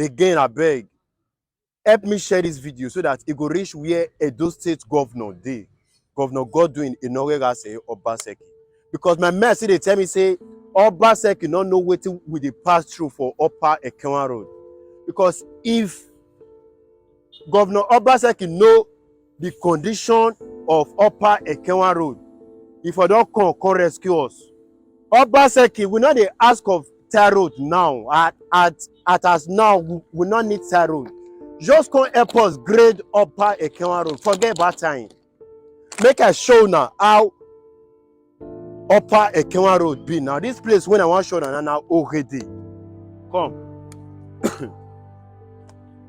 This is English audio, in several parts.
Again, I beg, help me share this video so that it go reach where Edo State Governor dey. Governor Godwin Inoregase Obaseki. Because my man see they tell me say Obaseki no know wetin we dey pass through for Upper Ekenwa Road. Because if Governor Obaseki know the condition of Upper Ekenwa Road, if I don't come rescue us, Obaseki, we not dey ask of tar road now. At as now, we not need tar road. Just come help us grade Upper Ekenwa Road. Forget about time. Make I show now how Upper Ekenwa Road be. Now this place when I want show now already. Come.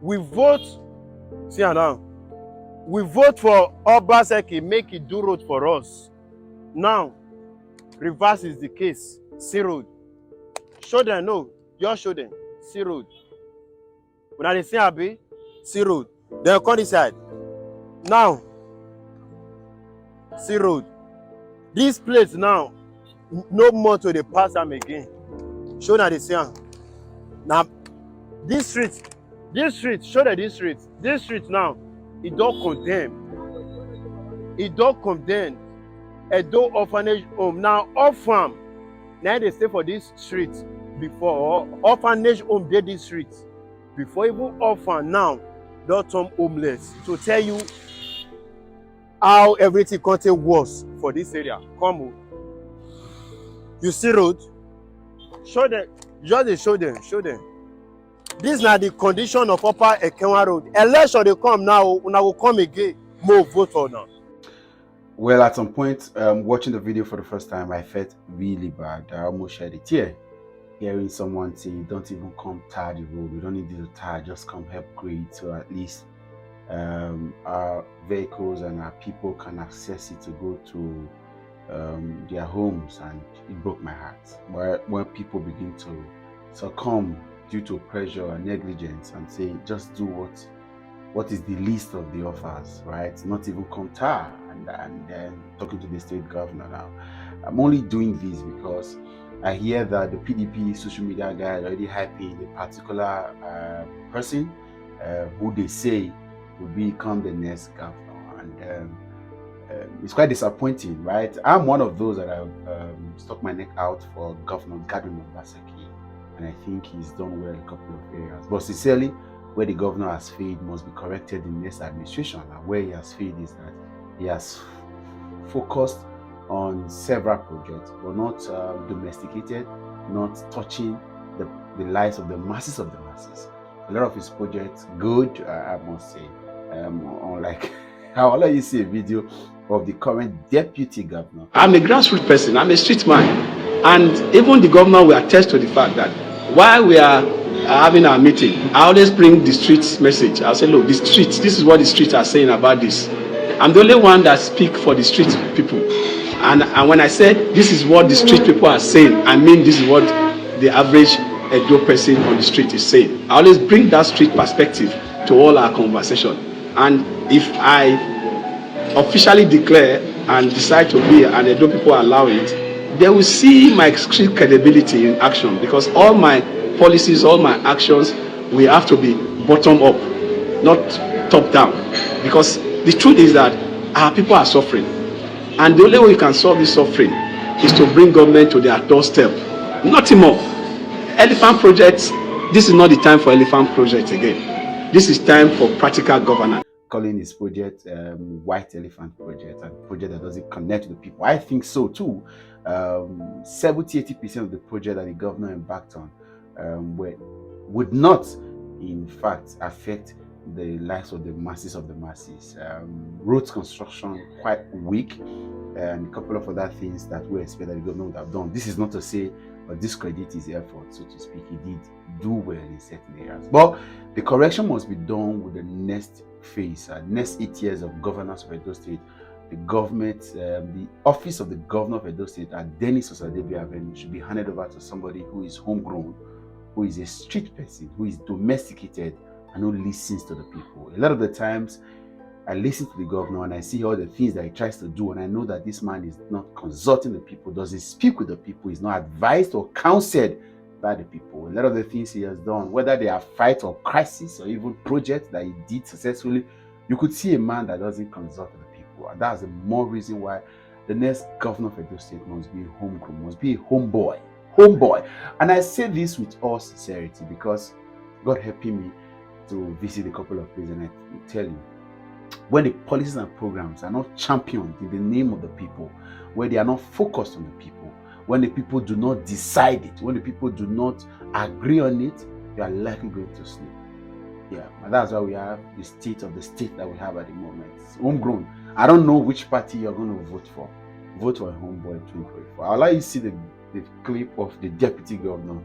We vote. See now. We vote for Obaseki, make it do road for us. Now, reverse is the case. See road. Show them, no. Just show them. See road. When they say Abi, see road. Then come this side. Now, see road. This place now, no more to the pass them again. Show them the same. Now, this street, show them this street. This street now, it don't condemn. It don't condemn. Edo orphanage home. Now, orphan. Now they stay for this street before. Orphanage home did this street. Before even orphan now, don't turn homeless. To tell you how everything content was for this area. Come on. You see road? Show them. Just show them. Show them. This is now the condition of Upper Ekenwa Road. Election they come now, una will come again. More vote for now. Well, at some point, watching the video for the first time, I felt really bad. I almost shed a tear. Hearing someone say, don't even come tar the road. We don't need you to tar, just come help grade so at least our vehicles and our people can access it to go to their homes. And it broke my heart. When people begin to succumb due to pressure and negligence and say, just do what is the least of the offers, right? Not even come tar. And then talking to the state governor now. I'm only doing this because I hear that the PDP social media guy is already hyping a particular person who they say will become the next governor. And it's quite disappointing, right? I'm one of those that have stuck my neck out for Governor Obaseki, and I think he's done well in a couple of areas. But sincerely, where the governor has failed must be corrected in this administration. And where he has failed is that he has focused on several projects, but not domesticated, not touching the lives of the masses of the masses. A lot of his projects, good, I must say. Like, I'll let you see a video of the current deputy governor. I'm a grassroots person, I'm a street man. And even the governor will attest to the fact that while we are having our meeting, I always bring the streets message. I'll say, look, the streets, this is what the streets are saying about this. I'm the only one that speak for the street people. And when I said this is what the street people are saying, I mean this is what the average Edo person on the street is saying. I always bring that street perspective to all our conversation. And if I officially declare and decide to be and Edo people allow it, they will see my street credibility in action, because all my policies, all my actions will have to be bottom up, not top down. Because the truth is that our people are suffering. And the only way you can solve this suffering is to bring government to their doorstep. Nothing more. Elephant projects, this is not the time for elephant projects again. This is time for practical governance. Calling his project White Elephant Project, and project that doesn't connect to the people. I think so too. 70-80% of the project that the governor embarked on would not, in fact, affect the lives of the masses of the masses. Roads construction quite weak, and a couple of other things that we expect that the government would have done. This is not to say or discredit his effort, so to speak. He did do well in certain areas, but the correction must be done with the next phase, next 8 years of governance of Edo State. The government, the office of the governor of Edo State at Dennis Osadebi Avenue should be handed over to somebody who is homegrown, who is a street person, who is domesticated, and who listens to the people. A lot of the times, I listen to the governor and I see all the things that he tries to do, and I know that this man is not consulting the people, doesn't speak with the people, is not advised or counseled by the people. A lot of the things he has done, whether they are fight or crisis or even projects that he did successfully, you could see a man that doesn't consult the people. And that's the more reason why the next governor of Edo State must be homegrown, must be a homeboy. Homeboy. And I say this with all sincerity because God helping me to visit a couple of places, and I tell you, when the policies and programs are not championed in the name of the people, where they are not focused on the people, when the people do not decide it, when the people do not agree on it, you are likely going to sleep. Yeah, and that's why we have the state of the state that we have at the moment. It's homegrown. I don't know which party you're going to vote for. Vote for a homeboy in 2024. I'll let you see the clip of the deputy governor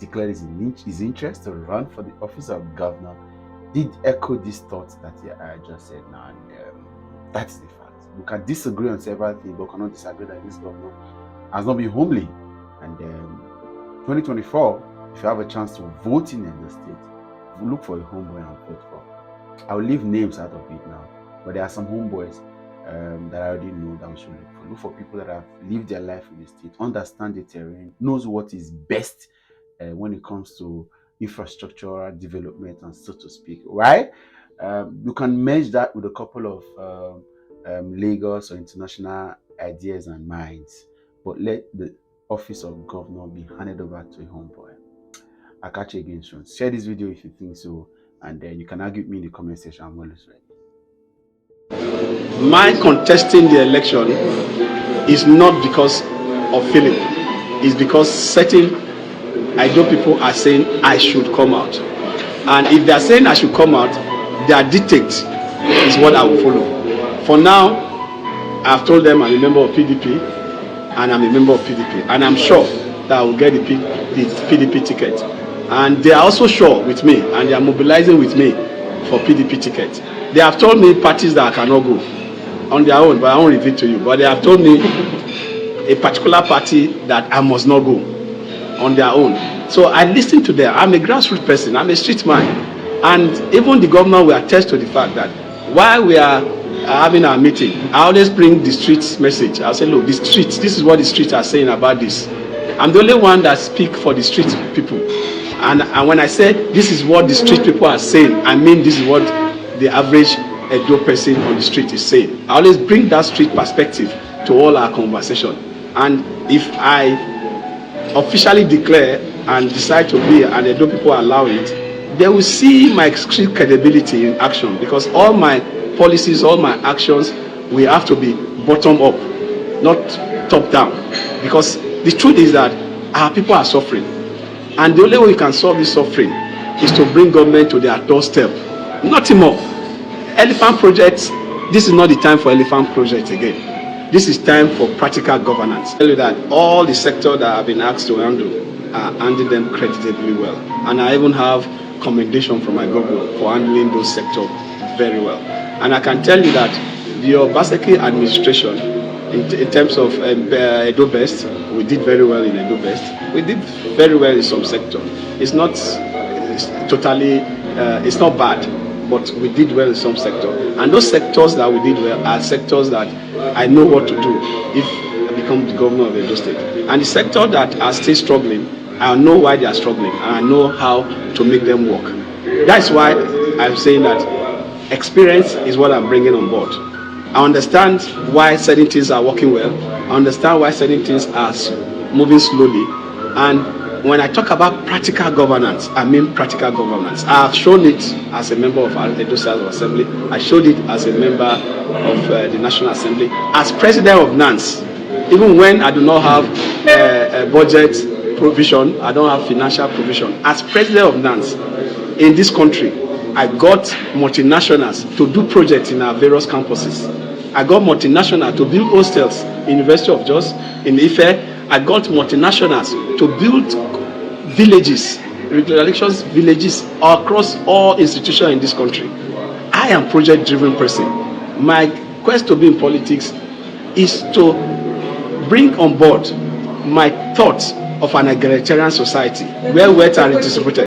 declared his interest to run for the office of governor. Did echo these thoughts that I just said now, and that's the fact. We can disagree on several things, but cannot disagree that this governor has not been homely. And 2024, if you have a chance to vote in the state, look for a homeboy and vote for. I'll leave names out of it now, but there are some homeboys that I already know that we should look for. Look for people that have lived their life in the state, understand the terrain, knows what is best when it comes to infrastructural development, and so to speak, right? You can merge that with a couple of Lagos or international ideas and minds, but let the office of governor be handed over to a homeboy. I'll catch you again soon. Share this video if you think so, and then you can argue with me in the comment section. I'm always ready. My contesting the election is not because of feeling. It's because certain Edo people are saying I should come out. And if they are saying I should come out, their dictate is what I will follow. For now, I've told them I'm a member of PDP, and I'm a member of PDP. And I'm sure that I will get the PDP ticket. And they are also sure with me, and they are mobilizing with me for PDP ticket. They have told me parties that I cannot go on their own, but I won't reveal to you. But they have told me a particular party that I must not go on their own. So I listen to them. I'm a grassroots person. I'm a street man. And even the governor will attest to the fact that while we are having our meeting, I always bring the streets message. I'll say, look, the streets, this is what the streets are saying about this. I'm the only one that speak for the street people. And when I say this is what the street people are saying, I mean this is what the average Edo person on the street is saying. I always bring that street perspective to all our conversation. And if I officially declare and decide to be, and Edo people allow it, they will see my street credibility in action, because all my policies, all my actions will have to be bottom up, not top down. Because the truth is that our people are suffering. And the only way we can solve this suffering is to bring government to their doorstep. Nothing more. Elephant projects, this is not the time for elephant projects again. This is time for practical governance. I tell you that all the sectors that I've been asked to handle are handling them creditably well. And I even have commendation from my governor for handling those sectors very well. And I can tell you that the Obaseki administration, in terms of Edo Best, we did very well in Edo Best. We did very well in some sector. It's not it's not bad, but we did well in some sector. And those sectors that we did well are sectors that I know what to do if I become the governor of Edo State. And the sector that are still struggling, I know why they are struggling, and I know how to make them work. That's why I'm saying that experience is what I'm bringing on board. I understand why certain things are working well. I understand why certain things are moving slowly. And when I talk about practical governance, I mean practical governance. I have shown it as a member of our Edo State Assembly. I showed it as a member of the National Assembly. As president of NANS, even when I do not have a budget provision, I don't have financial provision. As president of NANS in this country, I got multinationals to do projects in our various campuses. I got multinationals to build hostels in University of Jos, in Ife. I got multinationals to build villages, regulations villages across all institutions in this country. I am project-driven person. My quest to be in politics is to bring on board my thoughts of an egalitarian society where wealth are redistributed.